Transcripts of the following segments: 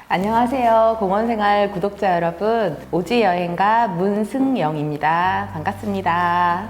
안녕하세요. 공원생활 구독자 여러분. 오지여행가 문승영입니다. 반갑습니다.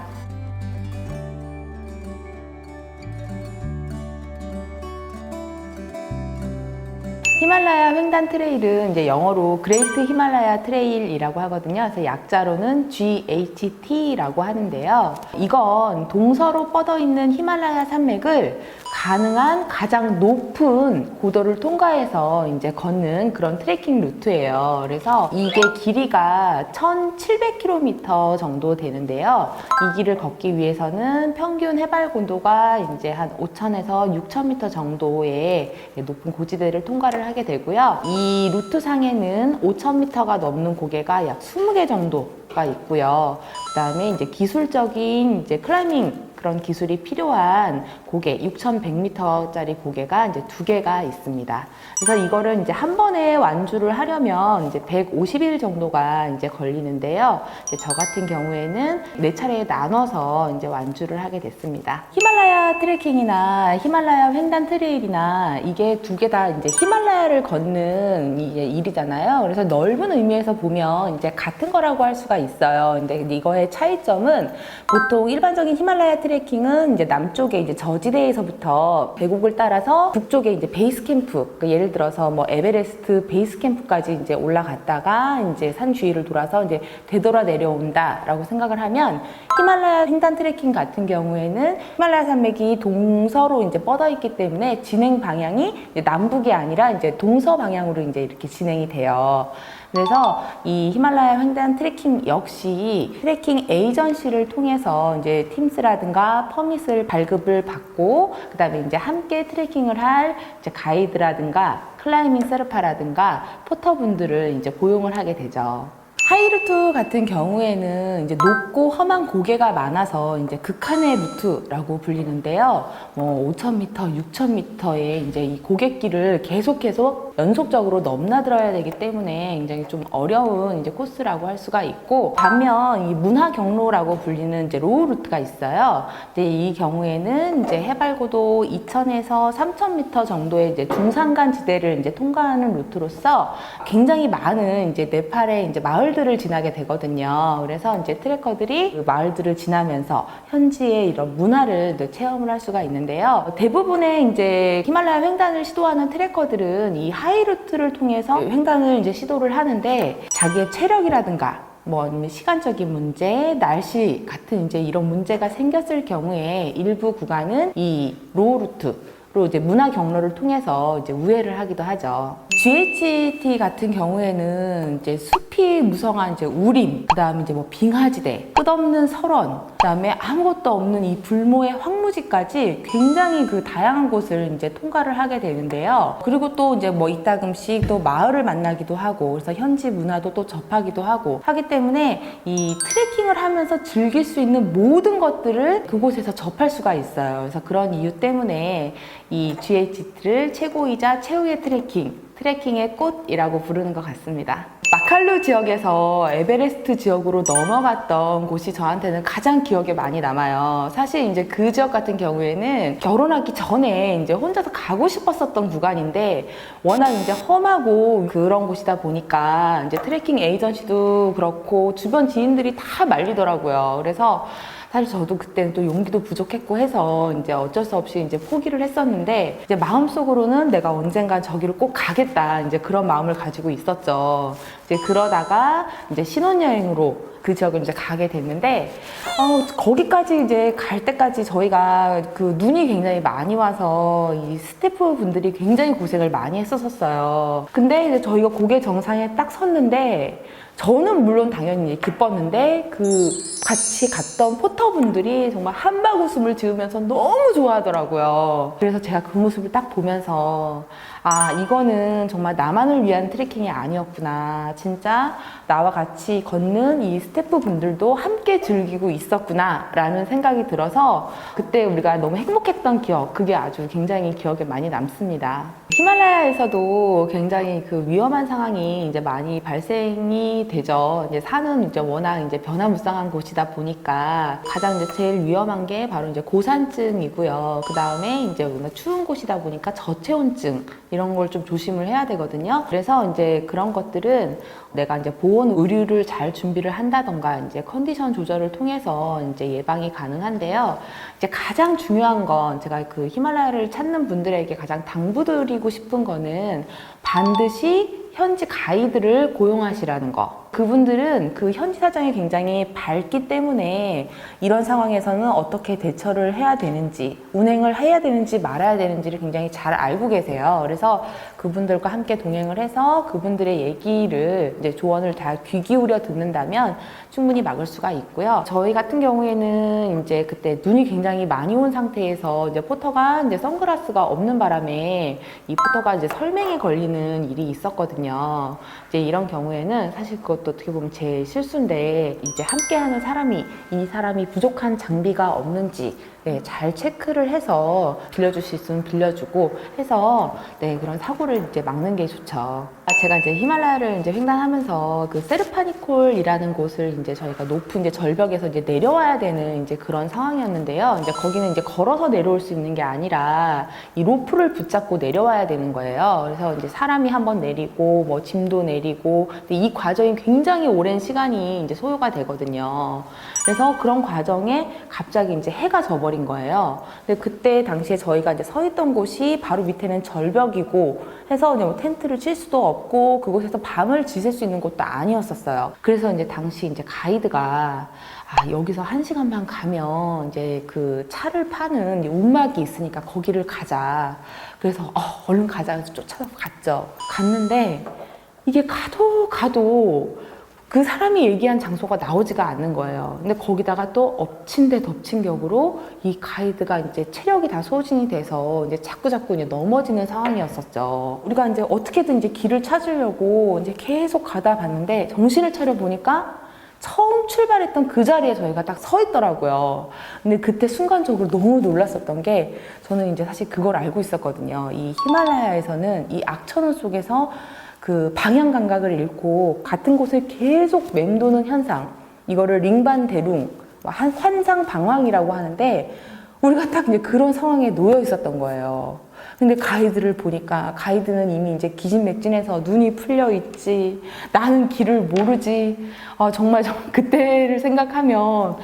히말라야 횡단 트레일은 이제 영어로 그레이트 히말라야 트레일이라고 하거든요. 그래서 약자로는 GHT라고 하는데요. 이건 동서로 뻗어 있는 히말라야 산맥을 가능한 가장 높은 고도를 통과해서 이제 걷는 그런 트레킹 루트예요. 그래서 이게 길이가 1,700km 정도 되는데요. 이 길을 걷기 위해서는 평균 해발 고도가 이제 한 5,000에서 6,000m 정도의 높은 고지대를 통과를 하게 되고요. 이 루트 상에는 5,000m가 넘는 고개가 약 20개 정도가 있고요. 그다음에 이제 기술적인 이제 클라이밍 그런 기술이 필요한 고개, 6,100m짜리 고개가 이제 2개가 있습니다. 그래서 이거를 이제 한 번에 완주를 하려면 이제 150일 정도가 이제 걸리는데요. 이제 저 같은 경우에는 4차례에 나눠서 이제 완주를 하게 됐습니다. 히말라야 트레킹이나 히말라야 횡단 트레일이나 이게 2개 다 이제 히말라야를 걷는 일이잖아요. 그래서 넓은 의미에서 보면 이제 같은 거라고 할 수가 있어요. 근데 이거의 차이점은 보통 일반적인 히말라야 트레킹은 이제 남쪽에 이제 저지대에서부터 계곡을 따라서 북쪽에 이제 베이스 캠프, 그러니까 예를 들어서 뭐 에베레스트 베이스 캠프까지 이제 올라갔다가 이제 산 주위를 돌아서 이제 되돌아 내려온다라고 생각을 하면 히말라야 횡단 트레킹 같은 경우에는 히말라야 산맥이 동서로 이제 뻗어 있기 때문에 진행 방향이 이제 남북이 아니라 이제 동서 방향으로 이제 이렇게 진행이 돼요. 그래서 이 히말라야 횡단 트레킹 역시 트레킹 에이전시를 통해서 이제 팀스라든가 퍼밋을 발급을 받고 그다음에 이제 함께 트레킹을 할 이제 가이드라든가 클라이밍 세르파라든가 포터분들을 이제 고용을 하게 되죠. 하이루트 같은 경우에는 이제 높고 험한 고개가 많아서 이제 극한의 루트라고 불리는데요. 뭐 5,000m, 6,000m의 이제 이 고갯길을 계속 연속적으로 넘나들어야 되기 때문에 굉장히 좀 어려운 이제 코스라고 할 수가 있고, 반면 이 문화 경로라고 불리는 이제 로우 루트가 있어요. 근데 이 경우에는 이제 해발고도 2,000에서 3,000m 정도의 이제 중산간 지대를 이제 통과하는 루트로서 굉장히 많은 이제 네팔의 이제 마을들을 지나게 되거든요. 그래서 이제 트레커들이 그 마을들을 지나면서 현지의 이런 문화를 체험을 할 수가 있는데요. 대부분의 이제 히말라야 횡단을 시도하는 트레커들은 이 하이루트를 통해서 횡단을 이제 시도를 하는데 자기의 체력이라든가 뭐 아니면 시간적인 문제, 날씨 같은 이제 이런 문제가 생겼을 경우에 일부 구간은 이 로우 루트로 이제 문화 경로를 통해서 이제 우회를 하기도 하죠. GHT 같은 경우에는 이제 숲이 무성한 이제 우림, 그다음에 이제 뭐 빙하지대, 끝없는 설원, 그다음에 아무것도 없는 이 불모의 황무지까지 굉장히 그 다양한 곳을 이제 통과를 하게 되는데요. 그리고 또 이제 뭐 이따금씩 또 마을을 만나기도 하고, 그래서 현지 문화도 또 접하기도 하기 때문에 이 트레킹을 하면서 즐길 수 있는 모든 것들을 그곳에서 접할 수가 있어요. 그래서 그런 이유 때문에 이 GHT를 최고이자 최후의 트레킹의 꽃이라고 부르는 것 같습니다. 마칼루 지역에서 에베레스트 지역으로 넘어갔던 곳이 저한테는 가장 기억에 많이 남아요. 사실 이제 그 지역 같은 경우에는 결혼하기 전에 이제 혼자서 가고 싶었었던 구간인데 워낙 이제 험하고 그런 곳이다 보니까 이제 트레킹 에이전시도 그렇고 주변 지인들이 다 말리더라고요. 그래서 사실 저도 그때는 또 용기도 부족했고 해서 이제 어쩔 수 없이 이제 포기를 했었는데, 이제 마음속으로는 내가 언젠간 저기를 꼭 가겠다, 이제 그런 마음을 가지고 있었죠. 이제 그러다가 이제 신혼여행으로 그 지역을 이제 가게 됐는데, 거기까지 이제 갈 때까지 저희가 그 눈이 굉장히 많이 와서 이 스태프분들이 굉장히 고생을 많이 했었어요. 근데 이제 저희가 고개 정상에 딱 섰는데, 저는 물론 당연히 기뻤는데 그 같이 갔던 포터분들이 정말 한박 웃음을 지으면서 너무 좋아하더라고요. 그래서 제가 그 모습을 딱 보면서 아, 이거는 정말 나만을 위한 트레킹이 아니었구나. 진짜 나와 같이 걷는 이 스태프분들도 함께 즐기고 있었구나 라는 생각이 들어서 그때 우리가 너무 행복했던 기억, 그게 아주 굉장히 기억에 많이 남습니다. 히말라야에서도 굉장히 그 위험한 상황이 이제 많이 발생이 되죠. 이제 산은 이제 워낙 이제 변화무쌍한 곳이다 보니까 가장 이제 제일 위험한 게 바로 이제 고산증이고요. 그 다음에 이제 추운 곳이다 보니까 저체온증 이런 걸 좀 조심을 해야 되거든요. 그래서 이제 그런 것들은 내가 이제 보온 의류를 잘 준비를 한다던가 이제 컨디션 조절을 통해서 이제 예방이 가능한데요. 이제 가장 중요한 건 제가 그 히말라야를 찾는 분들에게 가장 당부드리고 싶은 거는 반드시 현지 가이드를 고용하시라는 거. 그분들은 그 현지 사정이 굉장히 밝기 때문에 이런 상황에서는 어떻게 대처를 해야 되는지, 운행을 해야 되는지 말아야 되는지를 굉장히 잘 알고 계세요. 그래서 그분들과 함께 동행을 해서 그분들의 얘기를 이제 조언을 다 귀 기울여 듣는다면 충분히 막을 수가 있고요. 저희 같은 경우에는 이제 그때 눈이 굉장히 많이 온 상태에서 이제 포터가 이제 선글라스가 없는 바람에 이 포터가 이제 설맹에 걸리는 일이 있었거든요. 이제 이런 경우에는 사실 그것도 어떻게 보면 제 실수인데 이제 함께하는 사람이 이 사람이 부족한 장비가 없는지 네, 잘 체크를 해서 빌려줄 수 있으면 빌려주고 해서 네, 그런 사고를 이제 막는 게 좋죠. 제가 이제 히말라야를 이제 횡단하면서 그 세르파니콜이라는 곳을 이제 저희가 높은 이제 절벽에서 이제 내려와야 되는 이제 그런 상황이었는데요. 이제 거기는 이제 걸어서 내려올 수 있는 게 아니라 이 로프를 붙잡고 내려와야 되는 거예요. 그래서 이제 사람이 한번 내리고 뭐 짐도 내리고 이 과정이 굉장히 오랜 시간이 이제 소요가 되거든요. 그래서 그런 과정에 갑자기 이제 해가 져버린 거예요. 근데 그때 당시에 저희가 이제 서 있던 곳이 바로 밑에는 절벽이고 해서 이제 뭐 텐트를 칠 수도 없고 그곳에서 밤을 지샐 수 있는 곳도 아니었었어요. 그래서 이제 당시 이제 가이드가 여기서 1시간 반 가면 이제 그 차를 파는 움막이 있으니까 거기를 가자. 그래서 얼른 가자. 그래서 쫓아서 갔죠. 갔는데 이게 가도 그 사람이 얘기한 장소가 나오지가 않는 거예요. 근데 거기다가 또 엎친 데 덮친 격으로 이 가이드가 이제 체력이 다 소진이 돼서 이제 자꾸 이제 넘어지는 상황이었었죠. 우리가 이제 어떻게든 이제 길을 찾으려고 이제 계속 가다 봤는데 정신을 차려 보니까 처음 출발했던 그 자리에 저희가 딱 서 있더라고요. 근데 그때 순간적으로 너무 놀랐었던 게 저는 이제 사실 그걸 알고 있었거든요. 이 히말라야에서는 이 악천후 속에서 그 방향 감각을 잃고 같은 곳을 계속 맴도는 현상, 이거를 링반대룽, 환상 방황이라고 하는데 우리가 딱 이제 그런 상황에 놓여 있었던 거예요. 근데 가이드를 보니까 가이드는 이미 이제 기진맥진해서 눈이 풀려 있지, 나는 길을 모르지. 정말 그때를 생각하면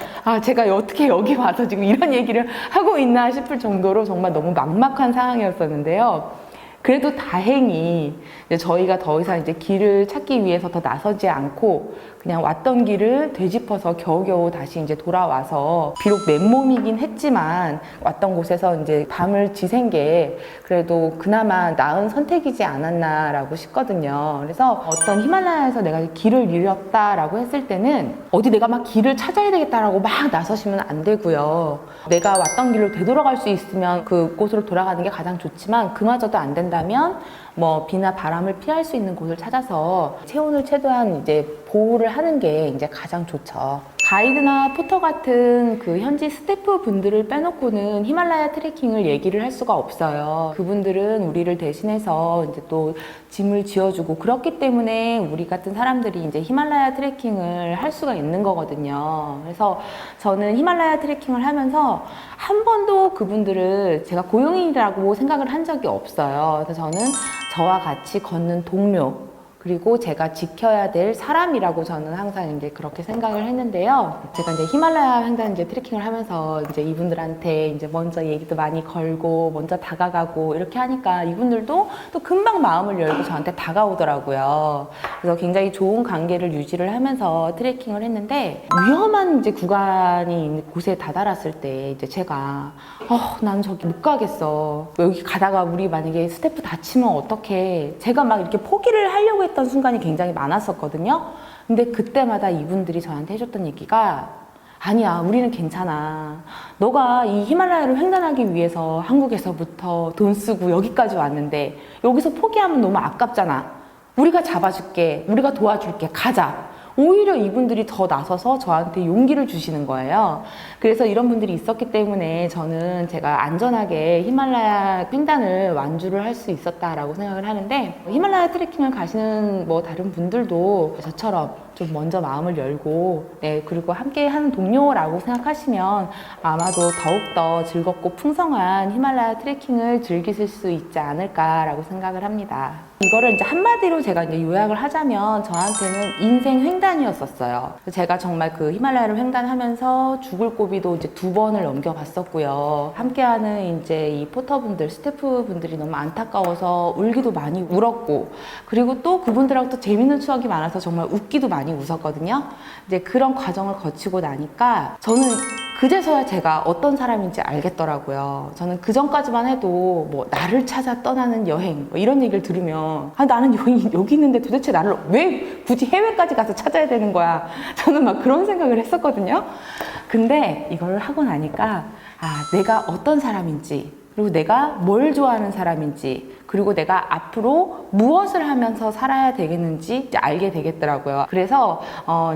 제가 어떻게 여기 와서 지금 이런 얘기를 하고 있나 싶을 정도로 정말 너무 막막한 상황이었었는데요. 그래도 다행히 이제 저희가 더 이상 이제 길을 찾기 위해서 더 나서지 않고 그냥 왔던 길을 되짚어서 겨우겨우 다시 이제 돌아와서 비록 맨몸이긴 했지만 왔던 곳에서 이제 밤을 지샌 게 그래도 그나마 나은 선택이지 않았나라고 싶거든요. 그래서 어떤 히말라야에서 내가 길을 잃었다라고 했을 때는 어디 내가 막 길을 찾아야 되겠다라고 막 나서시면 안 되고요. 내가 왔던 길로 되돌아갈 수 있으면 그곳으로 돌아가는 게 가장 좋지만 그마저도 안 된다면 뭐 비나 바람을 피할 수 있는 곳을 찾아서 체온을 최대한 이제 보호를 하는 게 이제 가장 좋죠. 가이드나 포터 같은 그 현지 스태프 분들을 빼놓고는 히말라야 트레킹을 얘기를 할 수가 없어요. 그분들은 우리를 대신해서 이제 또 짐을 지어주고 그렇기 때문에 우리 같은 사람들이 이제 히말라야 트레킹을 할 수가 있는 거거든요. 그래서 저는 히말라야 트레킹을 하면서 한 번도 그분들을 제가 고용인이라고 생각을 한 적이 없어요. 그래서 저는 저와 같이 걷는 동료, 그리고 제가 지켜야 될 사람이라고 저는 항상 이제 그렇게 생각을 했는데요. 제가 이제 히말라야 횡단 이제 트레킹을 하면서 이제 이분들한테 이제 먼저 얘기도 많이 걸고 먼저 다가가고 이렇게 하니까 이분들도 또 금방 마음을 열고 저한테 다가오더라고요. 그래서 굉장히 좋은 관계를 유지를 하면서 트레킹을 했는데 위험한 이제 구간이 있는 곳에 다다랐을 때 이제 제가 난 저기 못 가겠어. 여기 가다가 우리 만약에 스태프 다치면 어떡해. 제가 막 이렇게 포기를 하려고 했던 순간이 굉장히 많았었거든요. 근데 그때마다 이분들이 저한테 해줬던 얘기가 아니야, 우리는 괜찮아. 너가 이 히말라야를 횡단하기 위해서 한국에서부터 돈 쓰고 여기까지 왔는데 여기서 포기하면 너무 아깝잖아. 우리가 잡아줄게. 우리가 도와줄게. 가자. 오히려 이분들이 더 나서서 저한테 용기를 주시는 거예요. 그래서 이런 분들이 있었기 때문에 저는 제가 안전하게 히말라야 횡단을 완주를 할 수 있었다라고 생각을 하는데, 히말라야 트레킹을 가시는 뭐 다른 분들도 저처럼 좀 먼저 마음을 열고, 네, 그리고 함께 하는 동료라고 생각하시면 아마도 더욱더 즐겁고 풍성한 히말라야 트레킹을 즐기실 수 있지 않을까라고 생각을 합니다. 이거를 이제 한마디로 제가 이제 요약을 하자면 저한테는 인생 횡단이었었어요. 제가 정말 그 히말라야를 횡단하면서 죽을 고비도 이제 2번을 넘겨봤었고요. 함께하는 이제 이 포터분들, 스태프분들이 너무 안타까워서 울기도 많이 울었고, 그리고 또 그분들하고 또 재밌는 추억이 많아서 정말 웃기도 많이 웃었거든요. 이제 그런 과정을 거치고 나니까 저는 그제서야 제가 어떤 사람인지 알겠더라고요. 저는 그 전까지만 해도 뭐 나를 찾아 떠나는 여행 뭐 이런 얘기를 들으면 나는 여기 있는데 도대체 나를 왜 굳이 해외까지 가서 찾아야 되는 거야. 저는 막 그런 생각을 했었거든요. 근데 이걸 하고 나니까 내가 어떤 사람인지, 그리고 내가 뭘 좋아하는 사람인지, 그리고 내가 앞으로 무엇을 하면서 살아야 되겠는지 이제 알게 되겠더라고요. 그래서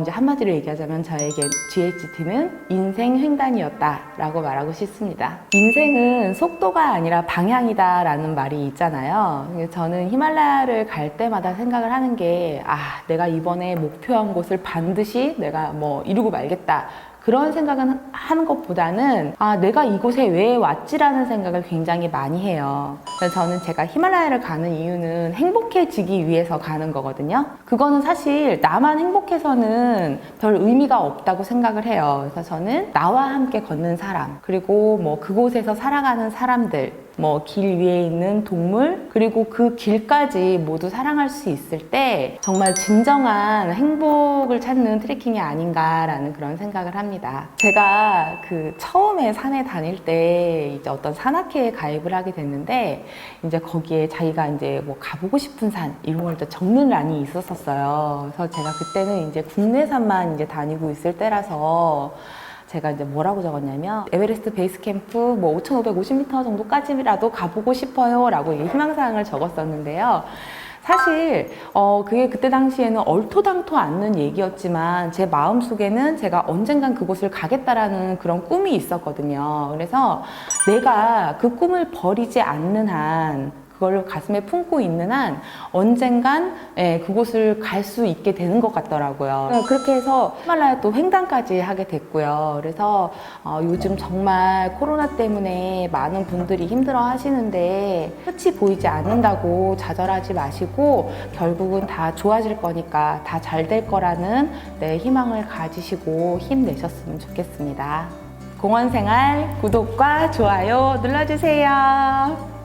이제 한마디로 얘기하자면 저에게 GHT는 인생 횡단이었다라고 말하고 싶습니다. 인생은 속도가 아니라 방향이다라는 말이 있잖아요. 저는 히말라야를 갈 때마다 생각을 하는 게 내가 이번에 목표한 곳을 반드시 내가 뭐 이루고 말겠다. 그런 생각은 하는 것보다는 내가 이곳에 왜 왔지라는 생각을 굉장히 많이 해요. 그래서 저는 제가 히말라야를 가는 이유는 행복해지기 위해서 가는 거거든요. 그거는 사실 나만 행복해서는 별 의미가 없다고 생각을 해요. 그래서 저는 나와 함께 걷는 사람, 그리고 뭐 그곳에서 살아가는 사람들, 뭐 길 위에 있는 동물, 그리고 그 길까지 모두 사랑할 수 있을 때 정말 진정한 행복을 찾는 트레킹이 아닌가라는 그런 생각을 합니다. 제가 그 처음에 산에 다닐 때 이제 어떤 산악회에 가입을 하게 됐는데, 이제 거기에 자기가 이제 뭐 가보고 싶은 산 이런 걸 적는 란이 있었어요. 그래서 제가 그때는 이제 국내산만 이제 다니고 있을 때라서 제가 이제 뭐라고 적었냐면, 에베레스트 베이스 캠프 뭐 5,550m 정도까지라도 가보고 싶어요 라고 희망사항을 적었었는데요. 사실 그게 그때 당시에는 얼토당토 않는 얘기였지만 제 마음속에는 제가 언젠간 그곳을 가겠다라는 그런 꿈이 있었거든요. 그래서 내가 그 꿈을 버리지 않는 한, 그걸 가슴에 품고 있는 한 언젠간 그곳을 갈 수 있게 되는 것 같더라고요. 그렇게 해서 히말라야 또 횡단까지 하게 됐고요. 그래서 요즘 정말 코로나 때문에 많은 분들이 힘들어 하시는데 끝이 보이지 않는다고 좌절하지 마시고 결국은 다 좋아질 거니까 다 잘 될 거라는 희망을 가지시고 힘내셨으면 좋겠습니다. 공원생활 구독과 좋아요 눌러주세요.